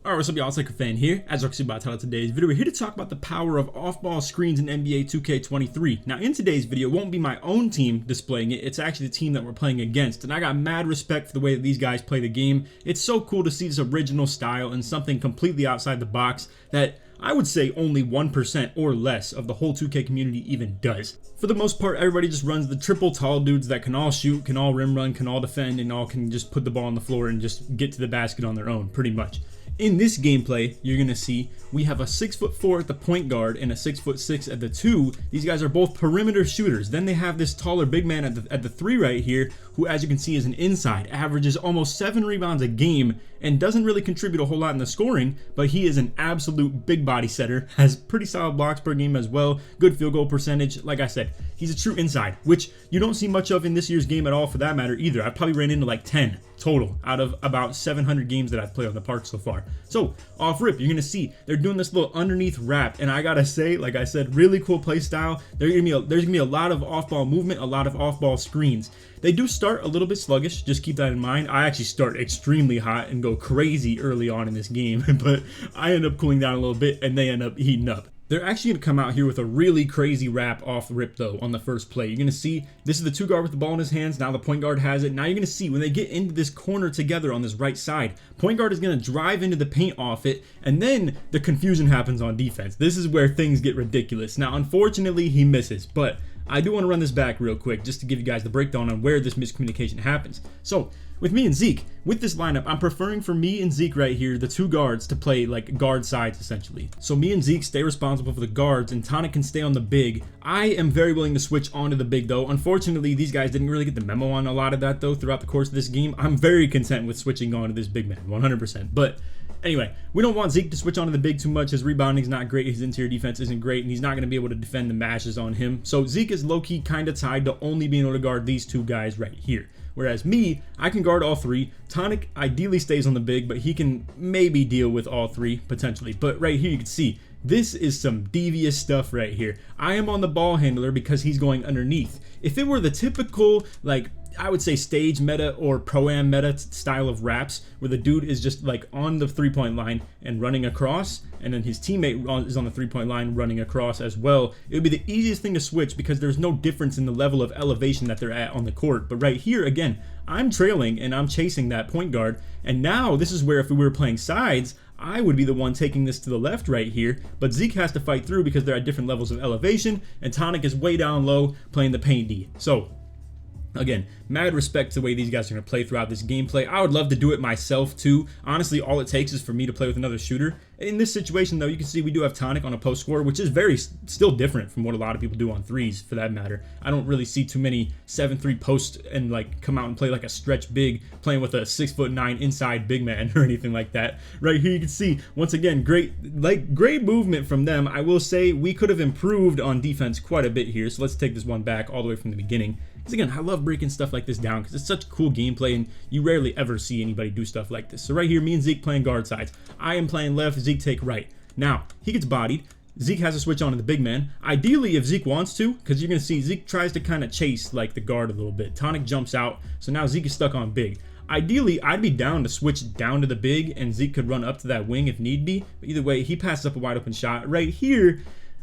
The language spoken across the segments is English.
Alright, what's up y'all, it's LakerFan here. As you can see by the title of today's video, we're here to talk about the power of off-ball screens in NBA 2K23. Now in today's video, it won't be my own team displaying it, it's actually the team that we're playing against. And I got mad respect for the way that these guys play the game. It's so cool to see this original style and something completely outside the box that I would say only 1% or less of the whole 2K community even does. For the most part, everybody just runs the triple tall dudes that can all shoot, can all rim run, can all defend, and all can just put the ball on the floor and just get to the basket on their own, pretty much. In this gameplay, you're going to see we have a 6'4" at the point guard and a 6'6" at the 2. These guys are both perimeter shooters. Then they have this taller big man at the 3 right here, who as you can see is an inside, averages almost 7 rebounds a game and doesn't really contribute a whole lot in the scoring, but he is an absolute big body setter, has pretty solid blocks per game as well, good field goal percentage. Like I said, he's a true inside, which you don't see much of in this year's game at all for that matter either. I probably ran into like 10 total out of about 700 games that I've played on the park so far. So off rip, you're gonna see they're doing this little underneath wrap, and I gotta say, like I said, really cool play style. There's gonna be a lot of off-ball movement, a lot of off-ball screens. They do start a little bit sluggish, just keep that in mind. I actually start extremely hot and go crazy early on in this game, but I end up cooling down a little bit and they end up heating up. They're actually going to come out here with a really crazy wrap off the rip though on the first play. You're going to see this is the 2 guard with the ball in his hands. Now the point guard has it. Now you're going to see when they get into this corner together on this right side, point guard is going to drive into the paint off it, and then the confusion happens on defense. This is where things get ridiculous. Now unfortunately he misses, but I do want to run this back real quick just to give you guys the breakdown on where this miscommunication happens. So with me and Zeke, with this lineup, I'm preferring for me and Zeke right here, the 2 guards, to play like guard sides essentially. So me and Zeke stay responsible for the guards and Tonic can stay on the big. I am very willing to switch onto the big though. Unfortunately, these guys didn't really get the memo on a lot of that though throughout the course of this game. I'm very content with switching on to this big man, 100%. But anyway, we don't want Zeke to switch onto the big too much. His rebounding is not great, his interior defense isn't great, and he's not going to be able to defend the mashes on him. So Zeke is low-key kind of tied to only being able to guard these 2 guys right here. Whereas me, I can guard all 3. Tonic ideally stays on the big, but he can maybe deal with all 3 potentially. But right here you can see this is some devious stuff right here. I am on the ball handler because he's going underneath. If it were the typical, like, I would say stage meta or pro-am meta style of wraps where the dude is just like on the 3-point line and running across, and then his teammate is on the 3-point line running across as well, it would be the easiest thing to switch because there's no difference in the level of elevation that they're at on the court. But right here, again, I'm trailing and I'm chasing that point guard, and now this is where if we were playing sides, I would be the one taking this to the left right here, but Zeke has to fight through because they're at different levels of elevation, and Tonic is way down low playing the paint D. So again, mad respect to the way these guys are going to play throughout this gameplay. I would love to do it myself too. Honestly, all it takes is for me to play with another shooter. In this situation though, you can see we do have Tonic on a post scorer, which is still different from what a lot of people do on 3s for that matter. I don't really see too many 7-3 posts and like come out and play like a stretch big playing with a 6'9" inside big man or anything like that. Right here you can see once again great movement from them. I will say we could have improved on defense quite a bit here, so let's take this one back all the way from the beginning. Because again, I love breaking stuff like this down because it's such cool gameplay and you rarely ever see anybody do stuff like this. So right here, me and Zeke playing guard sides. I am playing left, Zeke take right. Now, he gets bodied. Zeke has to switch on to the big man. Ideally, if Zeke wants to, because you're going to see Zeke tries to kind of chase like the guard a little bit. Tonic jumps out, so now Zeke is stuck on big. Ideally, I'd be down to switch down to the big and Zeke could run up to that wing if need be. But either way, he passes up a wide open shot. Right here,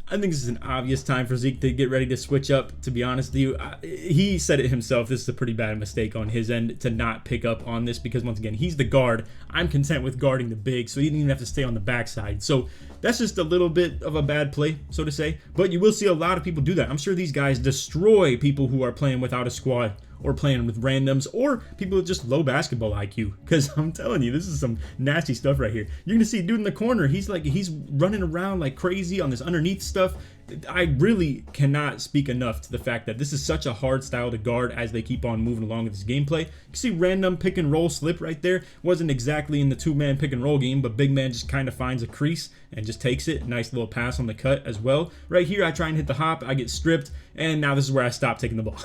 I think this is an obvious time for Zeke to get ready to switch up, to be honest with you. He said it himself, this is a pretty bad mistake on his end to not pick up on this because once again, he's the guard. I'm content with guarding the big, so he didn't even have to stay on the backside. So that's just a little bit of a bad play, so to say. But you will see a lot of people do that. I'm sure these guys destroy people who are playing without a squad or playing with randoms or people with just low basketball IQ, because I'm telling you, this is some nasty stuff right here. You're gonna see dude in the corner, he's running around like crazy on this underneath stuff. I really cannot speak enough to the fact that this is such a hard style to guard as they keep on moving along with this gameplay. You see random pick and roll slip right there. Wasn't exactly in the 2-man pick and roll game, but big man just kind of finds a crease and just takes it. Nice little pass on the cut as well. Right here, I try and hit the hop, I get stripped, and now this is where I stop taking the ball.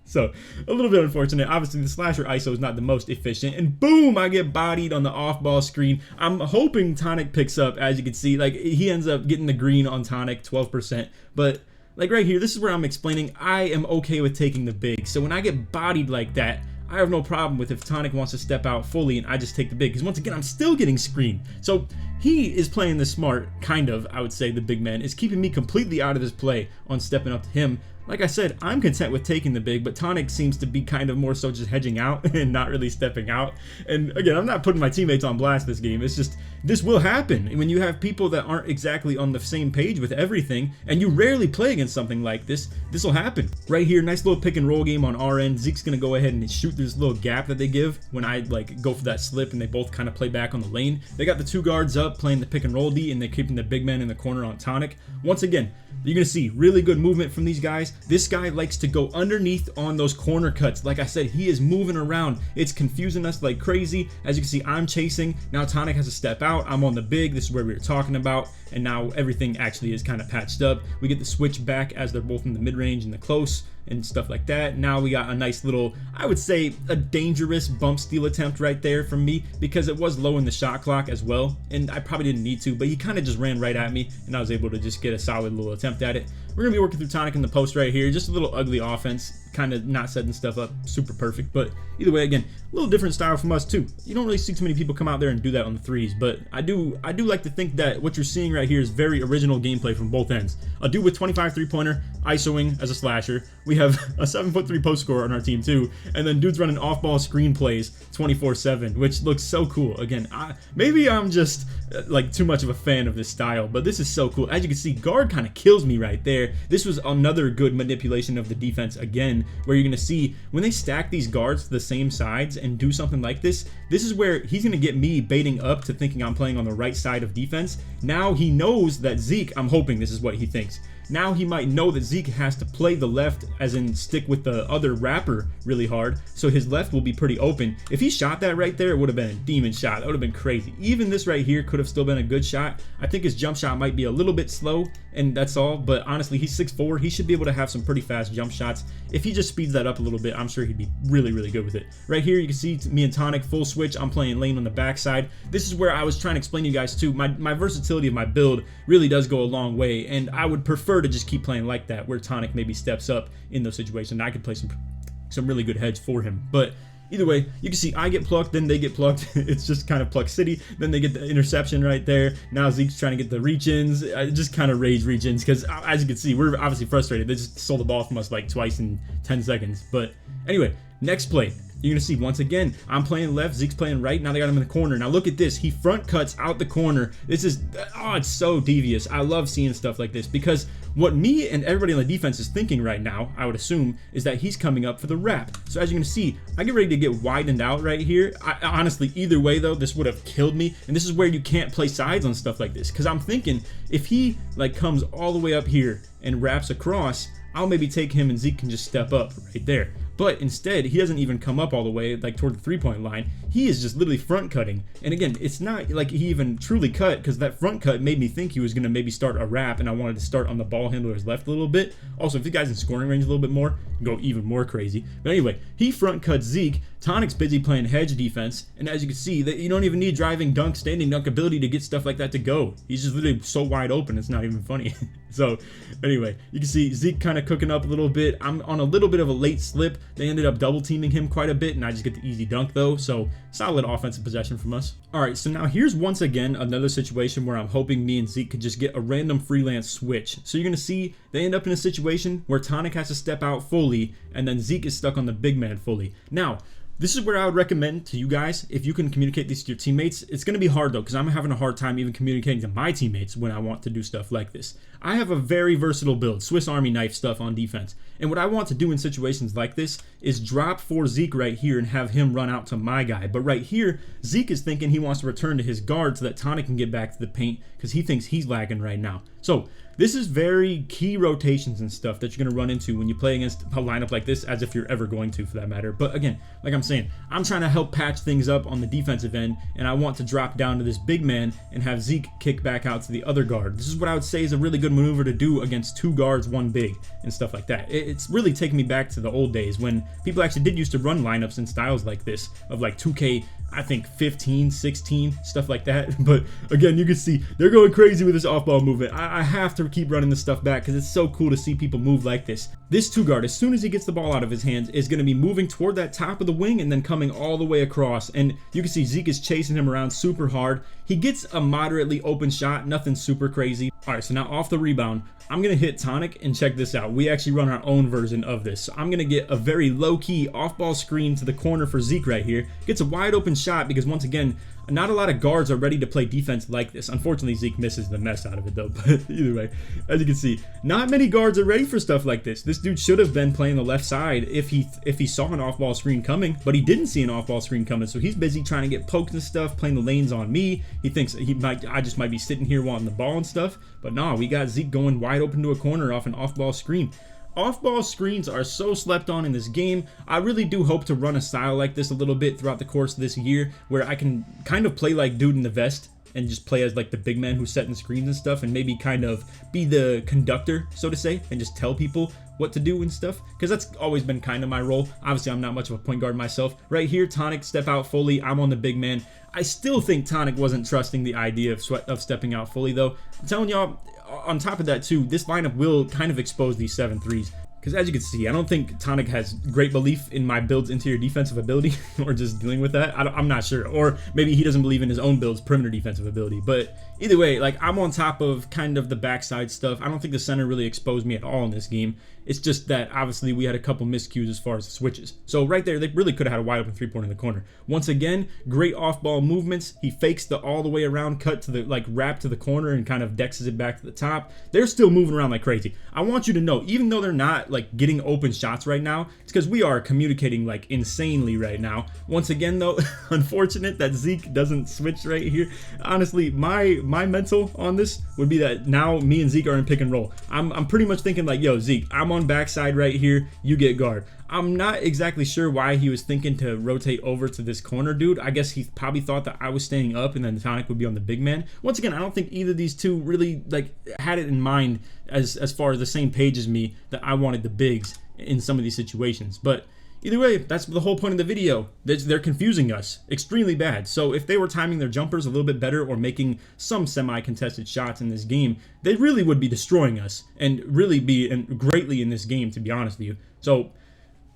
So a little bit unfortunate. Obviously the slasher ISO is not the most efficient, and boom, I get bodied on the off-ball screen. I'm hoping Tonic picks up. As you can see, like, he ends up getting the green on Tonic, 12%, but like right here, this is where I'm explaining I am okay with taking the big. So when I get bodied like that, I have no problem with if Tonic wants to step out fully and I just take the big, because once again, I'm still getting screened. So he is playing this smart, kind of. I would say the big man is keeping me completely out of his play on stepping up to him. Like I said, I'm content with taking the big, but Tonic seems to be kind of more so just hedging out and not really stepping out. And again, I'm not putting my teammates on blast this game. It's just, this will happen when you have people that aren't exactly on the same page with everything, and you rarely play against something like this. This will happen. Right here, nice little pick and roll game on our end. Zeke's gonna go ahead and shoot through this little gap that they give when I like go for that slip, and they both kind of play back on the lane. They got the two guards up playing the pick and roll D, and they're keeping the big man in the corner on Tonic. Once again, you're gonna see really good movement from these guys. This guy likes to go underneath on those corner cuts. Like I said, he is moving around. It's confusing us like crazy. As you can see, I'm chasing. Now Tonic has to step out. I'm on the big. This is where we were talking about. And now everything actually is kind of patched up. We get the switch back as they're both in the mid-range and the close and stuff like that. Now we got a nice little, I would say, a dangerous bump steal attempt right there from me, because it was low in the shot clock as well, and I probably didn't need to, but he kind of just ran right at me, and I was able to just get a solid little attempt at it. We're gonna be working through Tonic in the post right here. Just a little ugly offense, kind of not setting stuff up super perfect, but either way, again, a little different style from us too. You don't really see too many people come out there and do that on the threes, but I do like to think that what you're seeing right here is very original gameplay from both ends. A dude with 25 three-pointer, isoing as a slasher. We have a 7'3" post scorer on our team too, and then dudes running off-ball screen plays 24/7, which looks so cool. Again, maybe I'm just like too much of a fan of this style, but this is so cool. As you can see, guard kind of kills me right there. This was another good manipulation of the defense again, where you're gonna see when they stack these guards to the same sides and do something like this, this is where he's gonna get me baiting up to thinking I'm playing on the right side of defense. Now he knows that Zeke, I'm hoping this is what he thinks. Now he might know that Zeke has to play the left, as in stick with the other wrapper really hard, so his left will be pretty open. If he shot that right there, it would have been a demon shot. That would have been crazy. Even this right here could have still been a good shot. I think his jump shot might be a little bit slow, and that's all, but honestly, he's 6'4". He should be able to have some pretty fast jump shots. If he just speeds that up a little bit, I'm sure he'd be really, really good with it. Right here, you can see me and Tonic full switch. I'm playing lane on the backside. This is where I was trying to explain to you guys too. My versatility of my build really does go a long way, and I would prefer to just keep playing like that, where Tonic maybe steps up in those situations. I could play some really good heads for him. But either way, you can see I get plucked, then they get plucked. It's just kind of pluck city. Then they get the interception right there. Now Zeke's trying to get the reach-ins. I just kind of rage reach-ins because, as you can see, we're obviously frustrated. They just stole the ball from us like twice in 10 seconds. But anyway, next play. You're going to see, once again, I'm playing left, Zeke's playing right. Now they got him in the corner. Now look at this. He front cuts out the corner. This is, oh, it's so devious. I love seeing stuff like this, because what me and everybody on the defense is thinking right now, I would assume, is that he's coming up for the wrap. So as you're going to see, I get ready to get widened out right here. Honestly, either way, though, this would have killed me. And this is where you can't play sides on stuff like this, because I'm thinking if he like comes all the way up here and wraps across, I'll maybe take him and Zeke can just step up right there. But instead, he doesn't even come up all the way like toward the three-point line. He is just literally front cutting. And again, it's not like he even truly cut, because that front cut made me think he was going to maybe start a wrap, and I wanted to start on the ball handler's left a little bit. Also, if the guy's in scoring range a little bit more, go even more crazy. But anyway, he front cuts Zeke. Tonic's busy playing hedge defense, and as you can see, that you don't even need driving dunk, standing dunk ability to get stuff like that to go. He's just literally so wide open, it's not even funny. So anyway, you can see Zeke kind of cooking up a little bit. I'm on a little bit of a late slip. They ended up double teaming him quite a bit, and I just get the easy dunk though. So solid offensive possession from us. All right, so now here's once again another situation where I'm hoping me and Zeke could just get a random freelance switch. So you're gonna see they end up in a situation where Tonic has to step out fully, and then Zeke is stuck on the big man fully. Now, this is where I would recommend to you guys, if you can communicate this to your teammates. It's going to be hard though, because I'm having a hard time even communicating to my teammates when I want to do stuff like this. I have a very versatile build, Swiss Army knife stuff on defense. And what I want to do in situations like this is drop for Zeke right here and have him run out to my guy. But right here, Zeke is thinking he wants to return to his guard so that Tonic can get back to the paint, because he thinks he's lagging right now. So this is very key rotations and stuff that you're going to run into when you play against a lineup like this, as if you're ever going to, for that matter. But again, like I'm saying, I'm trying to help patch things up on the defensive end, and I want to drop down to this big man and have Zeke kick back out to the other guard. This is what I would say is a really good maneuver to do against two guards, one big, and stuff like that. It's really taking me back to the old days when people actually did used to run lineups in styles like this, of like 2K, I think 15, 16, stuff like that. But again, you can see they're going crazy with this off-ball movement. I have to keep running this stuff back, because it's so cool to see people move like this. This two guard, as soon as he gets the ball out of his hands, is going to be moving toward that top of the wing and then coming all the way across. And you can see Zeke is chasing him around super hard. He gets a moderately open shot, nothing super crazy. All right, so now off the rebound, I'm gonna hit Tonic, and check this out. We actually run our own version of this. So I'm gonna get a very low-key off-ball screen to the corner for Zeke right here. Gets a wide open shot because, once again, not a lot of guards are ready to play defense like this. Unfortunately, Zeke misses the mess out of it though. But either way, as you can see, not many guards are ready for stuff like this. This dude should have been playing the left side if he saw an off-ball screen coming, but he didn't see an off-ball screen coming. So he's busy trying to get poked and stuff, playing the lanes on me. He thinks I just might be sitting here wanting the ball and stuff. But nah, we got Zeke going wide open to a corner off an off-ball screen. Off-ball screens are so slept on in this game. I really do hope to run a style like this a little bit throughout the course of this year, where I can kind of play like dude in the vest and just play as like the big man who's setting screens and stuff, and maybe kind of be the conductor, so to say, and just tell people what to do and stuff, because that's always been kind of my role. Obviously, I'm not much of a point guard myself. Right here, Tonic step out fully. I'm on the big man. I still think Tonic wasn't trusting the idea of stepping out fully, though. I'm telling y'all, on top of that too, this lineup will kind of expose these 7-3s. Because as you can see, I don't think Tonic has great belief in my build's interior defensive ability, or just dealing with that. I'm not sure. Or maybe he doesn't believe in his own build's perimeter defensive ability. But either way, like, I'm on top of kind of the backside stuff. I don't think the center really exposed me at all in this game. It's just that obviously we had a couple miscues as far as the switches. So right there, they really could have had a wide open 3-pointer in the corner. Once again, great off-ball movements. He fakes the all the way around cut to the wrap to the corner and kind of dexes it back to the top. They're still moving around like crazy. I want you to know, even though they're not like getting open shots right now, it's because we are communicating like insanely right now. Once again though, unfortunate that Zeke doesn't switch right here. Honestly, my mental on this would be that now me and Zeke are in pick and roll. I'm pretty much thinking like, yo, Zeke, I'm on backside right here, you get guard. I'm not exactly sure why he was thinking to rotate over to this corner dude. I guess he probably thought that I was staying up and then Tonic would be on the big man. Once again, I don't think either of these two really like had it in mind as far as the same page as me, that I wanted the bigs in some of these situations. But either way, that's the whole point of the video. They're confusing us extremely bad. So if they were timing their jumpers a little bit better or making some semi-contested shots in this game, they really would be destroying us and really be greatly in this game, to be honest with you. So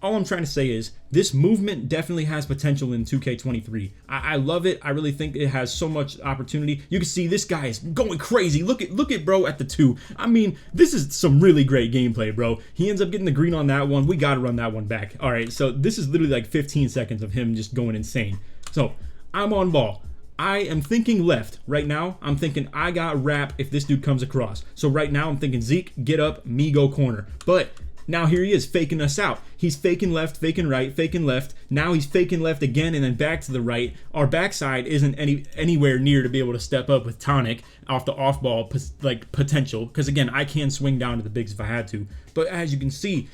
all I'm trying to say is this movement definitely has potential in 2K23. I love it. I really think it has so much opportunity. You can see this guy is going crazy. Look at bro at the 2. I mean, this is some really great gameplay, bro. He ends up getting the green on that one. We got to run that one back. All right, so this is literally like 15 seconds of him just going insane. So I'm on ball. I am thinking left. Right now, I'm thinking I got wrap if this dude comes across. So right now, I'm thinking Zeke, get up, me go corner. But now here he is faking us out. He's faking left, faking right, faking left. Now he's faking left again and then back to the right. Our backside isn't anywhere near to be able to step up with Tonic off the off-ball like potential. Because again, I can swing down to the bigs if I had to. But as you can see,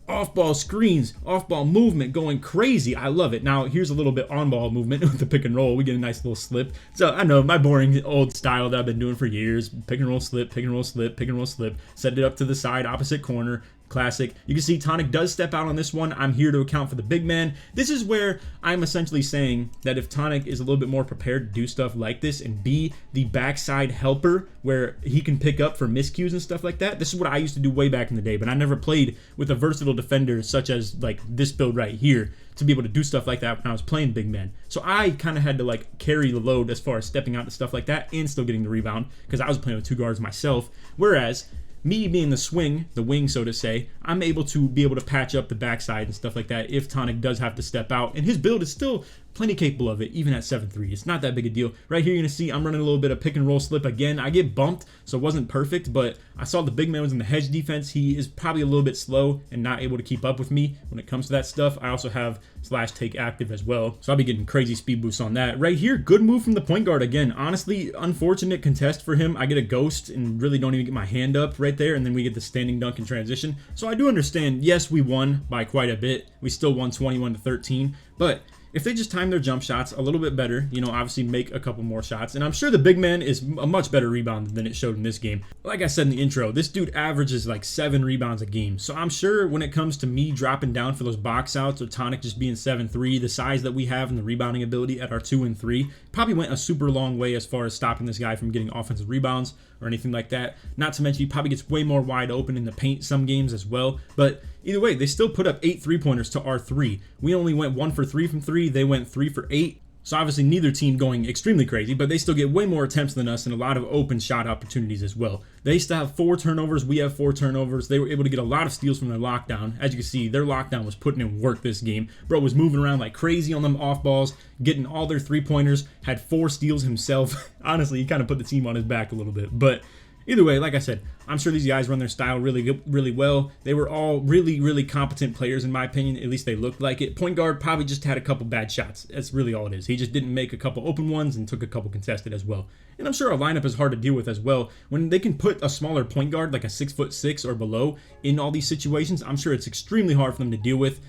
off-ball screens, off-ball movement going crazy. I love it. Now, here's a little bit on-ball movement with the pick and roll. We get a nice little slip. So, I know, my boring old style that I've been doing for years. Pick and roll, slip, pick and roll, slip, pick and roll, slip. Set it up to the side, opposite corner. Classic. You can see Tonic does step out on this one. I'm here to account for the big man. This is where I'm essentially saying that if Tonic is a little bit more prepared to do stuff like this and be the backside helper where he can pick up for miscues and stuff like that, this is what I used to do way back in the day, but I never played with a versatile defender such as like this build right here to be able to do stuff like that when I was playing big man. So I kind of had to like carry the load as far as stepping out to stuff like that and still getting the rebound because I was playing with 2 guards myself, whereas me being the wing, so to say, I'm able to patch up the backside and stuff like that if Tonic does have to step out. And his build is still plenty capable of it, even at 7-3. It's not that big a deal. Right here, you're going to see I'm running a little bit of pick and roll slip again. I get bumped, so it wasn't perfect, but I saw the big man was in the hedge defense. He is probably a little bit slow and not able to keep up with me when it comes to that stuff. I also have slash take active as well, so I'll be getting crazy speed boosts on that. Right here, good move from the point guard again. Honestly, unfortunate contest for him. I get a ghost and really don't even get my hand up right there, and then we get the standing dunk in transition. So I do understand, yes, we won by quite a bit. We still won 21-13, but if they just time their jump shots a little bit better, you know, obviously make a couple more shots. And I'm sure the big man is a much better rebounder than it showed in this game. Like I said in the intro, this dude averages like 7 rebounds a game. So I'm sure when it comes to me dropping down for those box outs or Tonic just being 7-3, the size that we have and the rebounding ability at our 2 and 3 probably went a super long way as far as stopping this guy from getting offensive rebounds or anything like that. Not to mention he probably gets way more wide open in the paint some games as well. But either way, they still put up 8 3-pointers to our 3. We only went 1 for 3 from 3. They went 3 for 8. So obviously neither team going extremely crazy, but they still get way more attempts than us and a lot of open shot opportunities as well. They still have 4 turnovers. We have 4 turnovers. They were able to get a lot of steals from their lockdown. As you can see, their lockdown was putting in work this game. Bro was moving around like crazy on them off balls, getting all their 3-pointers, had 4 steals himself. Honestly, he kind of put the team on his back a little bit, but either way, like I said, I'm sure these guys run their style really well. They were all really competent players in my opinion. At least they looked like it. Point guard probably just had a couple bad shots. That's really all it is. He just didn't make a couple open ones and took a couple contested as well. And I'm sure our lineup is hard to deal with as well. When they can put a smaller point guard, like a 6'6" or below, in all these situations, I'm sure it's extremely hard for them to deal with.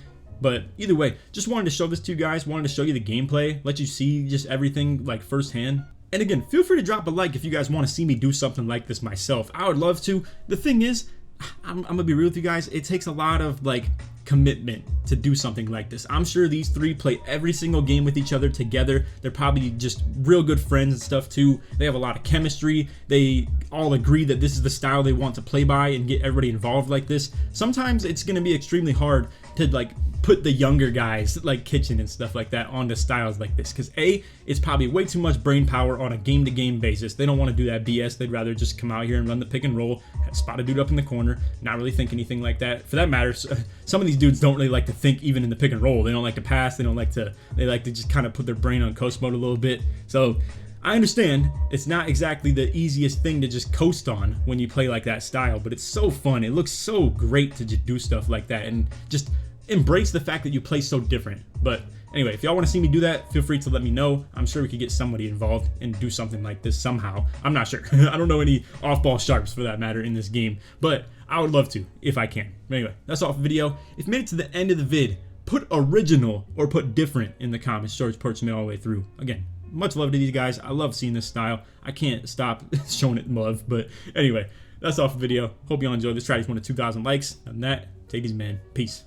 But either way, just wanted to show this to you guys. Wanted to show you the gameplay, let you see just everything like firsthand. And again, feel free to drop a like if you guys want to see me do something like this myself. I would love to. The thing is, I'm gonna be real with you guys, it takes a lot of like commitment to do something like this. I'm sure these 3 play every single game with each other together. They're probably just real good friends and stuff too. They have a lot of chemistry. They all agree that this is the style they want to play by and get everybody involved like this. Sometimes it's gonna be extremely hard to like put the younger guys like Kitchen and stuff like that onto styles like this, because it's probably way too much brain power on a game-to-game basis. They don't want to do that BS. They'd rather just come out here and run the pick and roll, spot a dude up in the corner, not really think anything like that. For that matter, some of these dudes don't really like to think even in the pick and roll. They don't like to pass. They like to just kind of put their brain on coast mode a little bit. So I understand it's not exactly the easiest thing to just coast on when you play like that style, but it's so fun. It looks so great to just do stuff like that and just embrace the fact that you play so different. But anyway, if y'all want to see me do that, feel free to let me know. I'm sure we could get somebody involved and do something like this somehow. I'm not sure. I don't know any off-ball sharps for that matter in this game, but I would love to if I can. But anyway, that's all for the video. If you made it to the end of the vid, put original or put different in the comments. George Perch me all the way through. Again, much love to these guys. I love seeing this style. I can't stop showing it love. But anyway, that's all for the video. Hope y'all enjoyed this. Try to one to 2,000 likes. Other than that, take it easy, man. Peace.